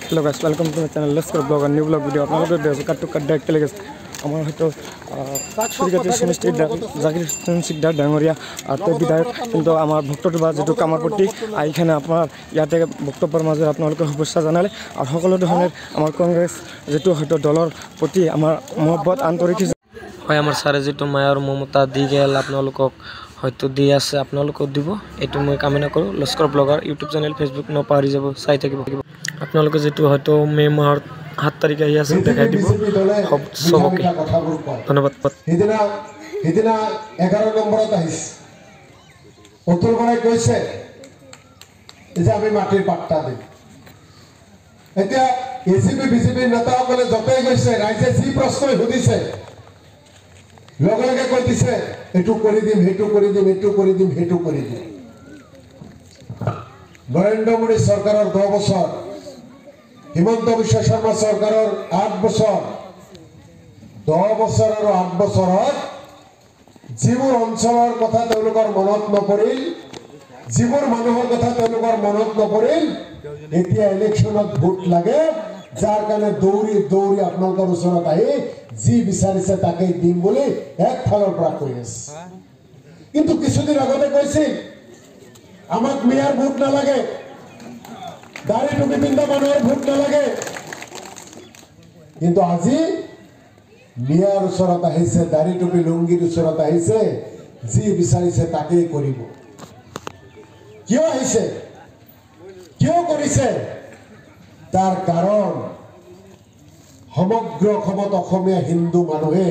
Hello guys welcome to my channel let's go blog और new blog video আপনাদের দেশ কাট two কাট দেখতে লেগেছে আমার হয়তো শ্রীগতি সমষ্টি জাকির হোসেন সিকদার ডাঙরিয়া আর তো বিধায়ক কিন্তু আমার ভক্তটোবা যেটো কামারপট্টি এইখানে আপনার ইয়াতে বক্তব্যের মাঝে আপনাদের শুভেচ্ছা জানালে আর সকলো ধরনের আমার কংগ্রেস যেটো হয়তো দলৰ প্ৰতি আমার মহব্বত আন্তরিক হয় আমার সারে যেটো মায়ার মমতা দি গেল আপোনালোকক হয়তো দি আছে আপোনালোকক দিব এটো মই কামনা কৰো Laskar blogger YouTube channel Facebook নপাহৰি যাব চাই থাকিব আপোনালোকে যেটো হয়তো মে মাহৰ 7 তাৰিখে আহি আছে দেখাই দিব সবকে ধন্যবাদ হিদিনা 11 নম্বৰত আহিছে উত্তৰ বৰাই কৈছে যে আমি মাটিৰ পাট্টা দিম এতিয়া এসিপি বিজেপি নেতাসকলে যতই গৈছে ৰাইজে যি প্ৰশ্ন সুধিছে লগে লগে কৈ দিছে এটু কৰি দিম হেতু কৰি দিম এটু কৰি দিম হেতু কৰি দিম নৰেন্দ্ৰ মোদী চৰকাৰৰ 10 বছৰ হিমন্ত বিশ্ব শৰ্মা চৰকাৰৰ 8 বছৰ 10 বছৰ আৰু 8 বছৰত যিবোৰ অঞ্চলৰ কথা তেওঁলোকৰ মনত নপৰিল যিবোৰ মানুহৰ কথা তেওঁলোকৰ মনত নপৰিল এতিয়া ইলেকশ্যনত ভোট লাগে যাৰ কাৰণে দৌৰি দৌৰি আপোনালোকৰ ওচৰত আহি যি বিচাৰিছে তাকে দিম বুলি এক ফালৰ পৰা কৈ আছে কিন্তু কিছুদিন আগতে কৈছিল আমাক মেয়াৰ ভোট নালাগে দাড়ি টুপি পিন্ধা মানুহৰ ভোট নালাগে কিন্তু আজি মেয়াৰ ওচৰত আহিছে দাড়ি টুপি লুংগিৰ ওচৰত আহিছে যি বিচাৰিছে তাকেই কৰিব কিয় আহিছে কিয় কৰিছে তাৰ কাৰণ সমগ্ৰ অসমত অসমীয়া হিন্দু মানুহে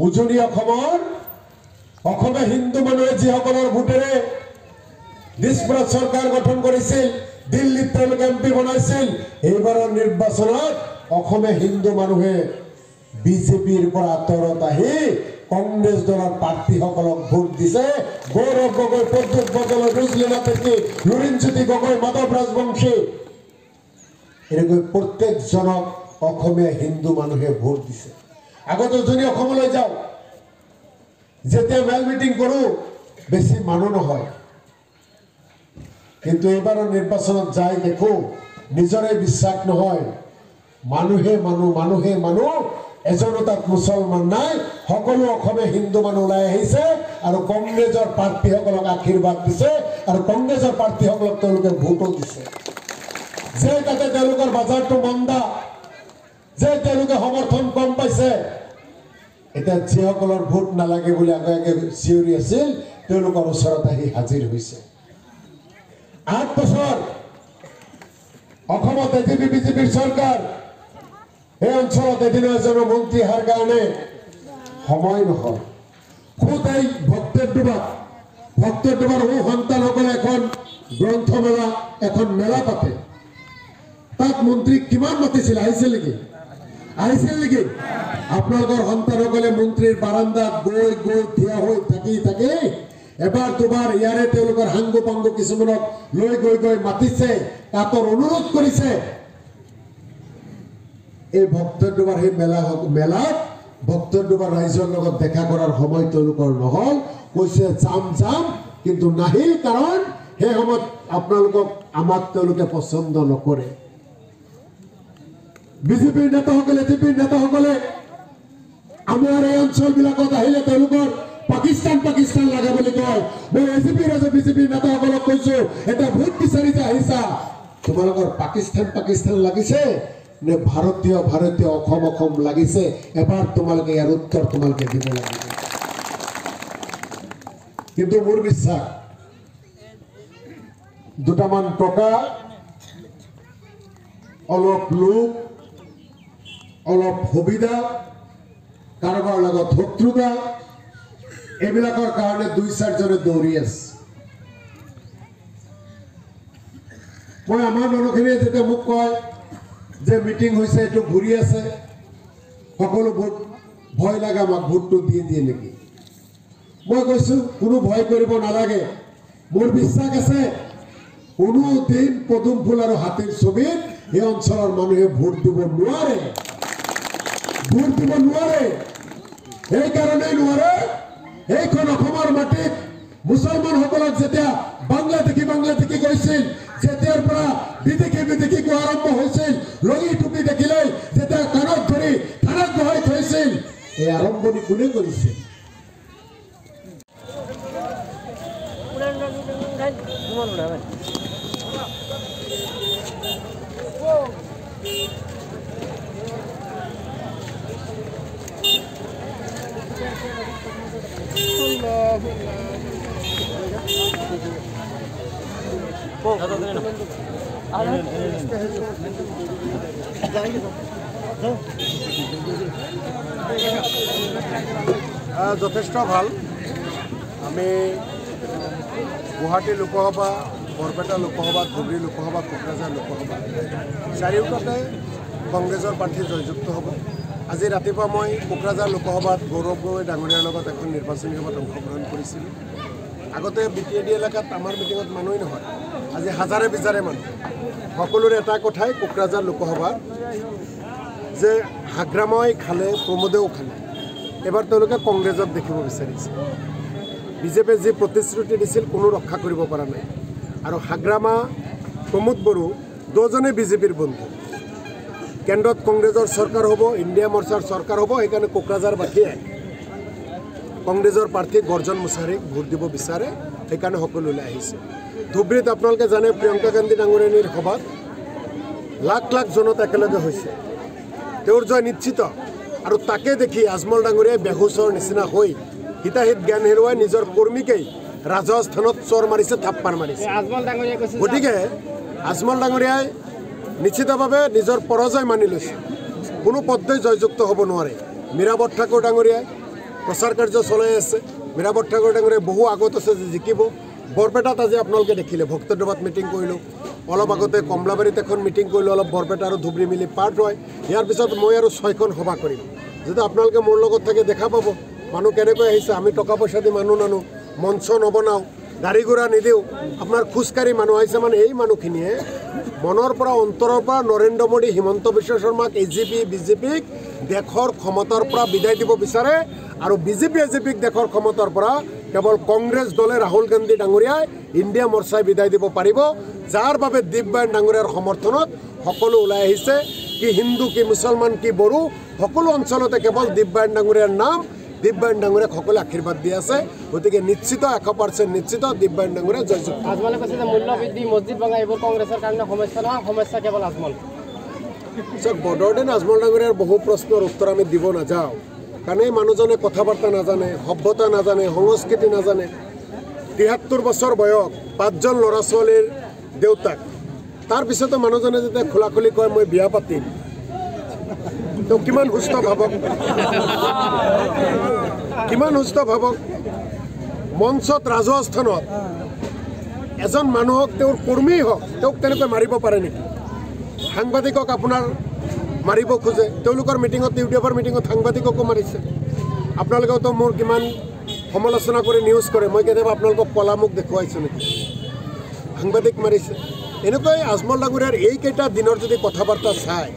উজনি অসমৰ অসমীয়া হিন্দু মানুহে যিসকলৰ ভোটেৰে নিষ্পক্ষ চৰকাৰ গঠন কৰিছিল দিল্লীত তেওঁলোকে এমপি বনাইছিল এইবাৰৰ নিৰ্বাচনত অসমীয়া হিন্দু মানুহে বিজেপিৰ পৰা আঁতৰত আহি কংগ্ৰেছ দলৰ প্ৰাৰ্থীসকলক ভোট দিছে গৌৰৱ গগৈ প্ৰদ্যুৎ বৰদলৈ ৰুজলিনা পেটী লুৰিণজ্যোতি গগৈ মাধৱ ৰাজবংশী এনেকৈ প্ৰত্যেকজনক অসমীয়া হিন্দু মানুহে ভোট দিছে আগতে উজনি অসমলৈ যাওঁ যেতিয়া মেল মিটিং কৰো বেছি মানুহ নহয় কিন্তু এইবাৰৰ নিৰ্বাচনত যাই দেখো নিজৰে বিশ্বাস নহয় মানুহে মানুহ এজনো তাত মুছলমান নাই সকলো অসমীয়া হিন্দু মানুহ ওলাই আহিছে আৰু কংগ্ৰেছৰ প্ৰাৰ্থীসকলক আশীৰ্বাদ দিছে আৰু কংগ্ৰেছৰ প্ৰাৰ্থীসকলক তেওঁলোকে ভোটো দিছে যে তাতে তেওঁলোকৰ বাজাৰটো মন্দা যে তেওঁলোকে সমৰ্থন কম পাইছে এতিয়া যিসকলৰ ভোট নালাগে বুলি আগে চিঞৰি আছিল তেওঁলোকৰ ওচৰত আহি হাজিৰ হৈছে 8 বছৰ অসমত এজিপি বিজেপিৰ চৰকাৰ এই অঞ্চলত এদিনো এজন মন্ত্ৰী অহাৰ কাৰণে সময় নহয় খুদ এই ভক্তৰ ডুবাৰ সন্তানসকলে এখন গ্ৰন্থমেলা এখন মেলা পাতে তাত মন্ত্ৰী কিমান মাতিছিল আহিছিল নেকি আপোনালোকৰ সন্তানসকলে মন্ত্ৰীৰ বাৰান্দাত গৈ থিয় হৈ থাকি এবাৰ দুবাৰ ইয়াৰে তেওঁলোকৰ হাংগু পাংগু কিছুমানক লৈ গৈ মাতিছে তাতৰ অনুৰোধ কৰিছে এই ভক্তৰ ডুবাৰ সেই মেলাত ভক্তৰ ডুবাৰ ৰাইজৰ লগত দেখা কৰাৰ সময় তেওঁলোকৰ নহল কৈছে যাম কিন্তু নাহিল কাৰণ সেই সময়ত আপোনালোকক আমাক তেওঁলোকে পছন্দ নকৰে বিজেপিৰ নেতাসকলে এজিপিৰ নেতাসকলে আমাৰ এই অঞ্চলবিলাকত আহিলে তেওঁলোকৰ পাকিস্তান লাগে বুলি কয় মই এজিপিৰ বিজেপিৰ নেতাসকলক কৈছো এটা ভোট বিচাৰি যে আহিছা তোমালোকৰ পাকিস্তান লাগিছে নে ভাৰতীয় অসম লাগিছে এবাৰ তোমালোকে ইয়াৰ উত্তৰ তোমালোকে দিব লাগিব কিন্তু মোৰ বিশ্বাস দুটামান টকা অলপ লোক অলপ সুবিধা কাৰোবাৰ লগত শত্ৰুতা এইবিলাকৰ কাৰণে 2-4 জনে দৌৰি আছে মই আমাৰ মানুহখিনিয়ে যেতিয়া মোক কয় যে মিটিং হৈছে এইটো ঘূৰি আছে সকলো ভোট ভয় লাগে আমাক ভোটটো দিয়ে নেকি মই কৈছো কোনো ভয় কৰিব নালাগে মোৰ বিশ্বাস আছে কোনো দিন পদুম ফুল আৰু হাতীৰ ছবিত এই অঞ্চলৰ মানুহে ভোট দিব নোৱাৰে এই কাৰণেই নোৱাৰে এইখন অসমৰ মাটিত মুছলমানসকলক যেতিয়া বাংলা দেখি গৈছিল যেতিয়াৰ পৰা বিদেশী কোৱা আৰম্ভ কোনে কৰিছে যথেষ্ট ভাল আমি গুৱাহাটী লোকসভা বৰপেটা লোকসভা ধুবুৰী লোকসভা কোকৰাঝাৰ লোকসভা চাৰিওটাতে কংগ্ৰেছৰ প্ৰাৰ্থী জয়যুক্ত হ'ব আজি ৰাতিপুৱা মই কোকৰাঝাৰ লোকসভাত গৌৰৱ গগৈ ডাঙৰীয়াৰ লগত এখন নিৰ্বাচনী সভাত অংশগ্ৰহণ কৰিছিলোঁ আগতে BTAD এলেকাত আমাৰ মিটিঙত মানুহেই নহয় আজি হাজাৰে বিজাৰে মানুহ সকলোৰে এটা কথাই কোকৰাঝাৰ লোকসভা যে হাগ্ৰামই খালে প্ৰমোদেও খালে এবাৰ তেওঁলোকে কংগ্ৰেছক দেখিব বিচাৰিছে বিজেপিয়ে যি প্ৰতিশ্ৰুতি দিছিল কোনো ৰক্ষা কৰিব পৰা নাই আৰু হাগ্ৰামা প্ৰমোদ বড়ো দুজনে বিজেপিৰ বন্ধু কেন্দ্ৰত কংগ্ৰেছৰ চৰকাৰ হ'ব ইণ্ডিয়া মৰ্চাৰ চৰকাৰ হ'ব সেইকাৰণে কোকৰাঝাৰবাসীয়ে কংগ্ৰেছৰ প্ৰাৰ্থী গৰ্জন মুছাৰীক ভোট দিব বিচাৰে সেইকাৰণে সকলো ওলাই আহিছে ধুবুৰীত আপোনালোকে জানে প্ৰিয়ংকা গান্ধী ডাঙৰীয়ানীৰ সভাত লাখ লাখ জনতা একেলগে হৈছে তেওঁৰ জয় নিশ্চিত আৰু তাকে দেখি আজমল ডাঙৰীয়াই বেহুচৰ নিচিনা হৈ হিতাহিত জ্ঞান হেৰুৱাই নিজৰ কৰ্মীকেই ৰাজস্থানত চৰ মাৰিছে থাপ্পাৰ মাৰিছে গতিকে আজমল ডাঙৰীয়াই নিশ্চিতভাৱে নিজৰ পৰাজয় মানি লৈছে কোনো পদ্ধতি জয়যুক্ত হ'ব নোৱাৰে মীৰাৱত ঠাকুৰ ডাঙৰীয়াই প্ৰচাৰ কাৰ্য চলাই আছে মীৰাৱত ঠাকুৰ ডাঙৰীয়াই বহু আগত আছে যে জিকিব বৰপেটাত আজি আপোনালোকে দেখিলে ভক্তদেৱত মিটিং কৰিলোঁ অলপ আগতে কমলাবাৰীত এখন মিটিং কৰিলোঁ অলপ বৰপেটা আৰু ধুবুৰী মিলি পাৰ্ট হয় ইয়াৰ পিছত মই আৰু 6খন সভা কৰিম যদি আপোনালোকে মোৰ লগত থাকে দেখা পাব মানুহ কেনেকৈ আহিছে আমি টকা পইচা দি মানুহ নানো মঞ্চ নবনাওঁ গাড়ী ঘোঁৰা নিদিওঁ আপোনাৰ খোজকাঢ়ি মানুহ আহিছে মানে এই মানুহখিনিয়ে মনৰ পৰা অন্তৰৰ পৰা নৰেন্দ্ৰ মোদী হিমন্ত বিশ্ব শৰ্মাক AGP BJPক দেশৰ ক্ষমতাৰ পৰা বিদায় দিব বিচাৰে আৰু BJP AGPক দেশৰ ক্ষমতাৰ পৰা কেৱল কংগ্ৰেছ দলে ৰাহুল গান্ধী ডাঙৰীয়াই ইণ্ডিয়া মৰ্চাই বিদায় দিব পাৰিব যাৰ বাবে দিব্যায়ন ডাঙৰীয়াৰ সমৰ্থনত সকলো ওলাই আহিছে কি হিন্দু কি মুছলমান কি বড়ো সকলো অঞ্চলতে কেৱল দিব্যায়ন ডাঙৰীয়াৰ নাম দিব্যায়ন ডাঙৰীয়াক সকলোৱে আশীৰ্বাদ দি আছে গতিকে নিশ্চিত 100% নিশ্চিত দিব্যায়ন ডাঙৰীয়া জয়যুক্ত আজমলে কৈছে যে মূল্য বৃদ্ধি মছজিদ ভাঙা এইবোৰ কংগ্ৰেছৰ কাৰণে সমস্যা নহয় সমস্যা কেৱল আজমল বদৰুদ্দিন আজমল ডাঙৰীয়াৰ বহু প্ৰশ্নৰ উত্তৰ আমি দিব নাযাওঁ কাৰণ এই মানুহজনে কথা বাৰ্তা নাজানে সভ্যতা নাজানে সংস্কৃতি নাজানে 73 বছৰ বয়স 5জন ল'ৰা ছোৱালীৰ দেউতাক তাৰপিছতো মানুহজনে যেতিয়া খোলাখুলি কয় মই বিয়া পাতিম তো কিমান সুস্থ ভাবক মঞ্চত ৰাজস্থানত এজন মানুহক তেওঁৰ কৰ্মী হওক তেওঁক তেনেকৈ মাৰিব পাৰে নেকি সাংবাদিকক আপোনাৰ মাৰিব খোজে তেওঁলোকৰ মিটিঙত ইউটিউবৰ মিটিঙত সাংবাদিককো মাৰিছে আপোনালোকেতো মোৰ কিমান সমালোচনা কৰি নিউজ কৰে মই কেতিয়াবা আপোনালোকক কলামুখ দেখুৱাইছোঁ নেকি সাংবাদিক মাৰিছে এনেকৈ আজমল ডাঙৰীয়াৰ এইকেইটা দিনৰ যদি কথা বাৰ্তা চায়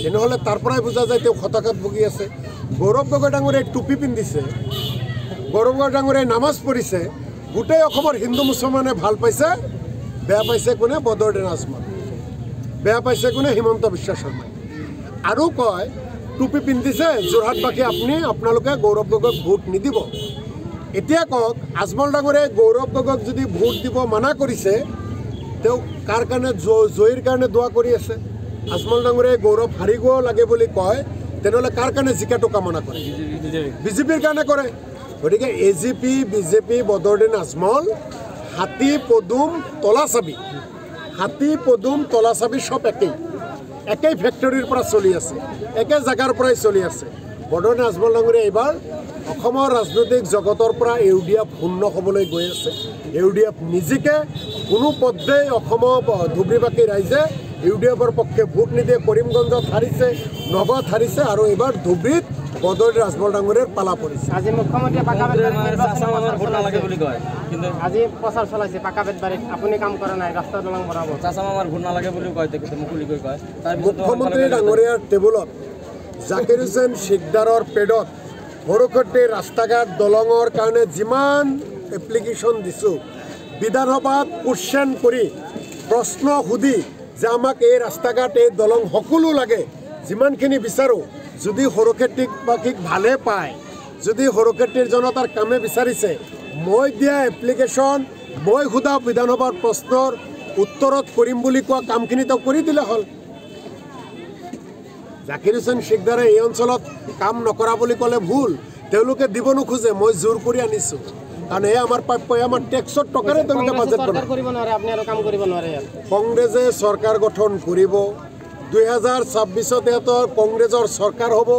তেনেহ'লে তাৰ পৰাই বুজা যায় তেওঁ হতাশাত ভুগি আছে গৌৰৱ গগৈ ডাঙৰীয়াই টুপি পিন্ধিছে গৌৰৱ গগৈ ডাঙৰীয়াই নামাজ পঢ়িছে গোটেই অসমৰ হিন্দু মুছলমানে ভাল পাইছে বেয়া পাইছে কোনে বদৰুদ্দিন আজমল বেয়া পাইছে কোনে হিমন্ত বিশ্ব শৰ্মাই আৰু কয় টুপি পিন্ধিছে যোৰহাটবাসী আপোনালোকে গৌৰৱ গগৈক ভোট নিদিব এতিয়া কওক আজমল ডাঙৰীয়াই গৌৰৱ গগৈক যদি ভোট দিব মানা কৰিছে তেওঁ কাৰ কাৰণে জয়ীৰ কাৰণে দোৱা কৰি আছে আজমল ডাঙৰীয়াই গৌৰৱ হাৰিব লাগে বুলি কয় তেনেহ'লে কাৰ কাৰণে জিকাটো কামনা কৰে বিজেপিৰ কাৰণে কৰে গতিকে AGP BJP বদৰুদ্দিন আজমল হাতী পদুম তলা চাবি সব একেই ফেক্টৰীৰ পৰা চলি আছে একে জাগাৰ পৰাই চলি আছে বদৰুদ্দিন আজমল ডাঙৰীয়া এইবাৰ অসমৰ ৰাজনৈতিক জগতৰ পৰা ইউডিএফ শূন্য হ'বলৈ গৈ আছে ইউডিএফ নিজিকে কোনো পদ্ধতি অসমৰ ধুবুৰীবাসী ৰাইজে ইউডিএফৰ পক্ষে ভোট নিদিয়ে কৰিমগঞ্জত হাৰিছে নগাঁৱত হাৰিছে আৰু এইবাৰ ধুবুৰীত বদৰুদ্দিন আজমল ডাঙৰীয়াৰ পালা পৰিছে আজি মুখ্যমন্ত্ৰীয়ে আজি প্ৰচাৰ চলাইছে পাকাবেতবাৰীত আপুনি কাম কৰা নাই ৰাস্তা দলং বনাব চাচামাৰ ভোট নালাগে বুলি কয় তেখেতে মুকলিকৈ কয় মুখ্যমন্ত্ৰী ডাঙৰীয়াৰ টেবুলত জাকিৰ হুছেইন শিকদাৰৰ পেডত সৰুক্ষেত্ৰী ৰাস্তা ঘাট দলঙৰ কাৰণে যিমান এপ্লিকেশ্যন দিছোঁ বিধানসভাত কোৱেশ্যন কৰি প্ৰশ্ন সুধি যে আমাক এই ৰাস্তা ঘাট এই দলং সকলো লাগে যিমানখিনি বিচাৰোঁ যদি সৰুক্ষেত্ৰীবাসীক ভালে পায়, যদি সৰুক্ষেত্ৰীৰ জনতাৰ কামে বিচাৰিছে, মই দিয়া এপ্লিকেশ্যন, মই সোধা বিধানসভাৰ প্ৰশ্নৰ উত্তৰত কৰিম বুলি কোৱা কামখিনি তেওঁ কৰি দিলে হ'ল। জাকিৰ হুছেইন শ্বেখদাৰে এই অঞ্চলত কাম নকৰা বুলি ক'লে ভুল। তেওঁলোকে দিব নোখোজে, মই জোৰ কৰি আনিছোঁ, কাৰণ এই আমাৰ প্ৰাপ্য, আমাৰ টেক্সৰ টকাৰে তেওঁলোকে বাজেট বনায়। কংগ্ৰেছে চৰকাৰ গঠন কৰিব। 2026 ইহঁতৰ কংগ্ৰেছৰ চৰকাৰ হ'ব।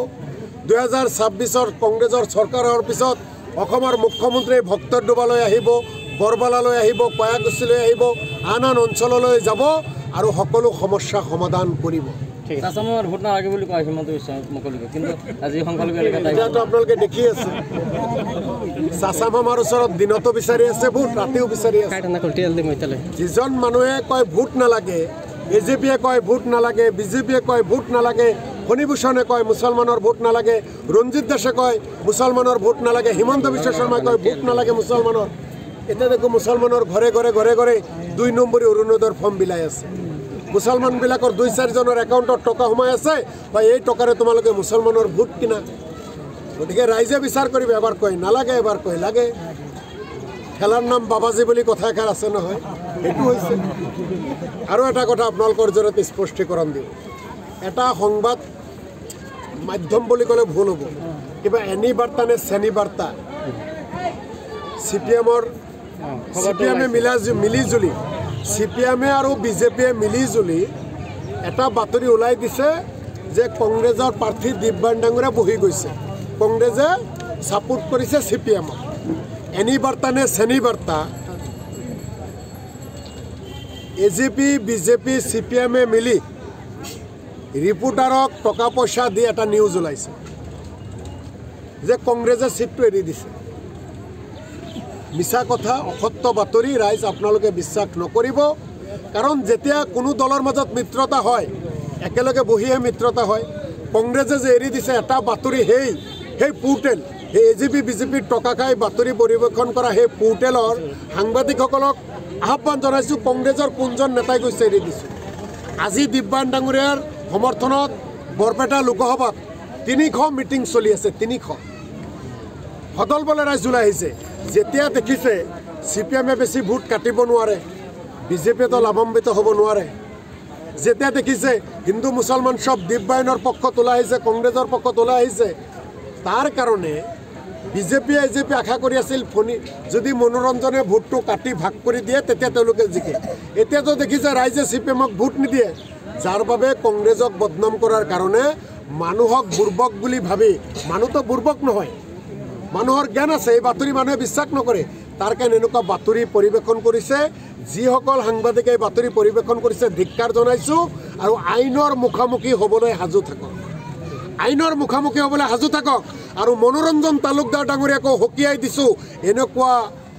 2026 কংগ্ৰেছৰ চৰকাৰ হোৱাৰ পিছত অসমৰ মুখ্যমন্ত্ৰী ভক্তদ্ৰোবালৈ আহিব, বৰবালালৈ আহিব, কয়াকুছিলৈ আহিব, আন আন অঞ্চললৈ যাব আৰু সকলো সমস্যা সমাধান কৰিব। চাচামামাৰ ভোট নালাগে বুলি কয় হিমন্ত বিশ্ব মুকলিকে, কিন্তু আজি সংখ্যালঘু এলেকাত এতিয়াতো আপোনালোকে দেখি আছে, চাচামামাৰ ওচৰত দিনতো বিচাৰি আছে ভোট, ৰাতিও বিচাৰি আছে। যিজন মানুহে কয় ভোট নালাগে, AJPয়ে কয় ভোট নালাগে, BJPয়ে কয় ভোট নালাগে, ফণীভূষণে কয় মুছলমানৰ ভোট নালাগে, ৰঞ্জিত দাসে কয় মুছলমানৰ ভোট নালাগে, হিমন্ত বিশ্ব শৰ্মাই কয় ভোট নালাগে মুছলমানৰ। এতিয়া দেখো মুছলমানৰ ঘৰে ঘৰে ঘৰে ঘৰে 2 নম্বৰী অৰুণোদয়ৰ ফৰ্ম বিলাই আছে। মুছলমানবিলাকৰ 2-4 জনৰ একাউণ্টত টকা সোমাই আছে, বা এই টকাৰে তোমালোকে মুছলমানৰ ভোট কিনা। গতিকে ৰাইজে বিচাৰ কৰিব, এবাৰ কয় নালাগে, এবাৰ কয় লাগে। খেলাৰ নাম বাবাজী বুলি কথা এষাৰ আছে নহয়, সেইটো হৈছে। আৰু এটা কথা আপোনালোকৰ জৰিয়তে স্পষ্টীকৰণ দিওঁ, এটা সংবাদ মাধ্যম বুলি ক'লে ভুল হ'ব, কিবা এনি বাৰ্তা নে চেনি বাৰ্তা, CPMয়ে মিলিজুলি, CPMয়ে আৰু BJPয়ে মিলিজুলি এটা বাতৰি ওলাই দিছে যে কংগ্ৰেছৰ প্ৰাৰ্থী দিব্যান ডাঙৰীয়া বহি গৈছে, কংগ্ৰেছে ছাপোৰ্ট কৰিছে CPMক। এনি বাৰ্তা নে চেনি বাৰ্তা, AJP, BJP, CPMয়ে মিলি ৰিপৰ্টাৰক টকা পইচা দি এটা নিউজ ওলাইছে যে কংগ্ৰেছে চিটটো এৰি দিছে। মিছা কথা, অসত্য বাতৰি। ৰাইজ আপোনালোকে বিশ্বাস নকৰিব, কাৰণ যেতিয়া কোনো দলৰ মাজত মিত্ৰতা হয়, একেলগে বহিহে মিত্ৰতা হয়। কংগ্ৰেছে যে এৰি দিছে এটা বাতৰি, সেই পোৰ্টেল, সেই AJP, BJPৰ টকা খাই বাতৰি পৰিৱেশন কৰা সেই পোৰ্টেলৰ সাংবাদিকসকলক আহ্বান জনাইছোঁ, কংগ্ৰেছৰ কোনজন নেতাই কৈছে এৰি দিছোঁ। আজি দিব্যান ডাঙৰীয়াৰ সমৰ্থনত বৰপেটা লোকসভাত 300 মিটিং চলি আছে, 300 সদল বলে ৰাইজ ওলাই আহিছে। যেতিয়া দেখিছে CPMয়ে বেছি ভোট কাটিব নোৱাৰে, BJPয়েতো লাভান্বিত হ'ব নোৱাৰে, যেতিয়া দেখিছে হিন্দু মুছলমান সব দিব্যায়নৰ পক্ষত ওলাই আহিছে, কংগ্ৰেছৰ পক্ষত ওলাই আহিছে, তাৰ কাৰণে BJPয়ে AJP আশা কৰি আছিল যদি মনোৰঞ্জনে ভোটটো কাটি ভাগ কৰি দিয়ে তেতিয়া তেওঁলোকে জিকে। এতিয়াতো দেখিছে ৰাইজে CPMক ভোট নিদিয়ে, যাৰ বাবে কংগ্ৰেছক বদনাম কৰাৰ কাৰণে মানুহক বুৰ্বক বুলি ভাবি, মানুহতো বুৰ্বক নহয়, মানুহৰ জ্ঞান আছে, এই বাতৰি মানুহে বিশ্বাস নকৰে, তাৰ কাৰণে এনেকুৱা বাতৰি পৰিৱেশন কৰিছে। যিসকল সাংবাদিকে এই বাতৰি পৰিৱেশন কৰিছে ধিক্কাৰ জনাইছোঁ, আৰু আইনৰ মুখামুখি হ'বলৈ সাজু থাকক, আইনৰ মুখামুখি হ'বলৈ সাজু থাকক। আৰু মনোৰঞ্জন তালুকদাৰ ডাঙৰীয়াকো সকীয়াই দিছোঁ,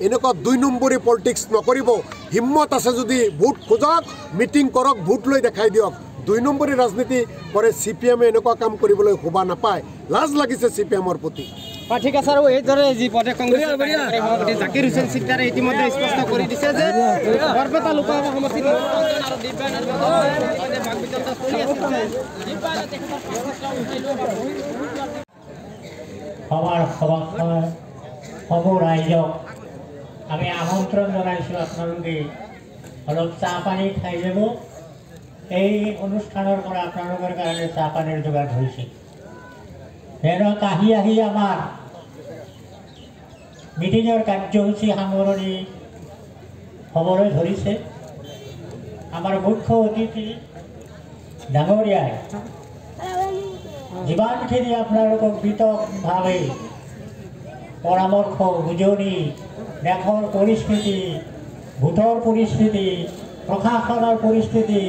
এনেকুৱা 2 নম্বৰী পলিটিক্স নকৰিব। হিম্মত আছে যদি ভোট খোজক, মিটিং কৰক, ভোট লৈ দেখাই দিয়ক। 2 নম্বৰী ৰাজনীতি কৰে CPMয়ে এনেকুৱা কাম কৰিবলৈ শোভা নাপায়, লাজ লাগিছে CPMৰ প্ৰতি। ঠিক আছে। আৰু এইদৰে যি প্ৰদেশ কংগ্ৰেছৰ সভাপতি জাকিৰ হুছেইন শ্বেখদাৰে ইতিমধ্যে স্পষ্ট কৰি দিছে যে বৰপেটা লোকসভা সমষ্টিত সমূহ ৰাইজক আমি আমন্ত্ৰণ জনাইছোঁ, আপোনালোকে অলপ চাহ পানী খাই যাব। এই অনুষ্ঠানৰ পৰা আপোনালোকৰ কাৰণে চাহ পানীৰ যোগান ধৰিছে। ধৰক আহি আমাৰ মিটিঙৰ কাৰ্যসূচী সামৰণি হ'বলৈ ধৰিছে। আমাৰ মুখ্য অতিথি ডাঙৰীয়াই যিমানখিনি আপোনালোকক বিতংভাৱে পৰামৰ্শ, বুজনি, দেশৰ পৰিস্থিতি, ভোটৰ পৰিস্থিতি, প্ৰশাসনৰ পৰিস্থিতি,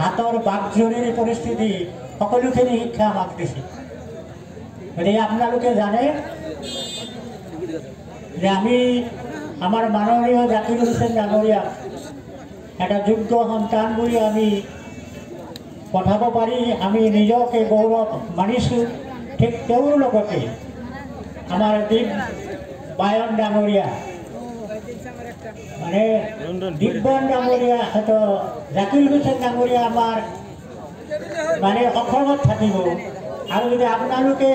হাতৰ বাকজনীৰ পৰিস্থিতি, সকলোখিনি শিক্ষা আমাক দিছে। গতিকে আপোনালোকে জানে যে আমি আমাৰ মাননীয় জাকিৰ হুছেইন ডাঙৰীয়াক এটা যোগ্য সন্তান বুলি আমি পঠাব পাৰি আমি নিজকে গৌৰৱ মানিছোঁ। ঠিক তেওঁৰ লগতে আমাৰ দিব্যায়ন ডাঙৰীয়া, মানে দিব্যায়ন ডাঙৰীয়া হয়তো জাকিৰ হুছেইন ডাঙৰীয়া আমাৰ মানে অসমত থাকিব, আৰু যদি আপোনালোকে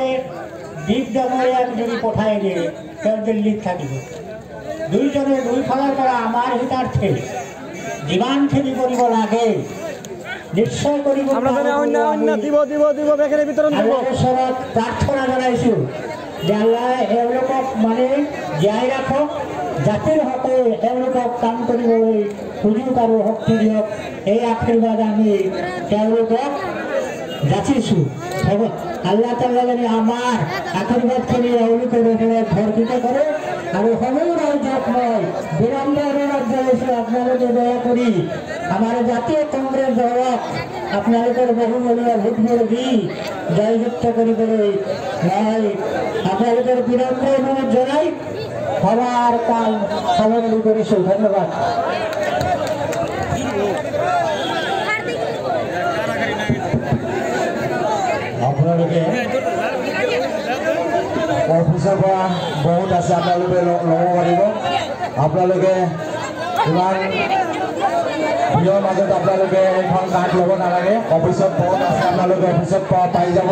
দীপ ডাঙৰীয়াক যদি পঠাই দিয়ে তেওঁ দিল্লীত থাকিব। দুইজনে দুইফালৰ পৰা আমাৰ হিতাৰ্থে যিমানখিনি কৰিব লাগে নিশ্চয় কৰিব। ঈশ্বৰক প্ৰাৰ্থনা জনাইছোঁ যে আল্লাহ এওঁলোকক মানে জীয়াই ৰাখক, জাতিৰ হকে এওঁলোকক কাম কৰিবলৈ সুযোগ আৰু শক্তি দিয়ক। এই আশীৰ্বাদ আমি তেওঁলোকক যাচিছোঁ। আল্লাহ তাআলা যেন আমাৰ আশীৰ্বাদখিনি এওঁলোকৰ ওপৰত ভৰ্তিত কৰে। আৰু সমূহ ৰাইজক মই বিনম্ৰ অনুৰোধ জনাইছোঁ আপোনালোকে দয়া কৰি আমাৰ জাতীয় কংগ্ৰেছ দলক আপোনালোকৰ বহুমূলীয়া ভোটবোৰ দি জয়যুক্ত কৰিবলৈ মই আপোনালোকৰ বিনম্ৰ অনুৰোধ জনাই সভাৰ কাল সামৰণি কৰিছোঁ। ধন্যবাদ। আপোনালোকে অফিচৰ পৰা বহুত আছে, আপোনালোকে ল'ব পাৰিব। আপোনালোকে ইমান ভিৰৰ মাজত আপোনালোকে এইখন কাৰ্ড ল'ব নালাগে। অফিচত বহুত আছে, আপোনালোকে অফিচত পাই যাব।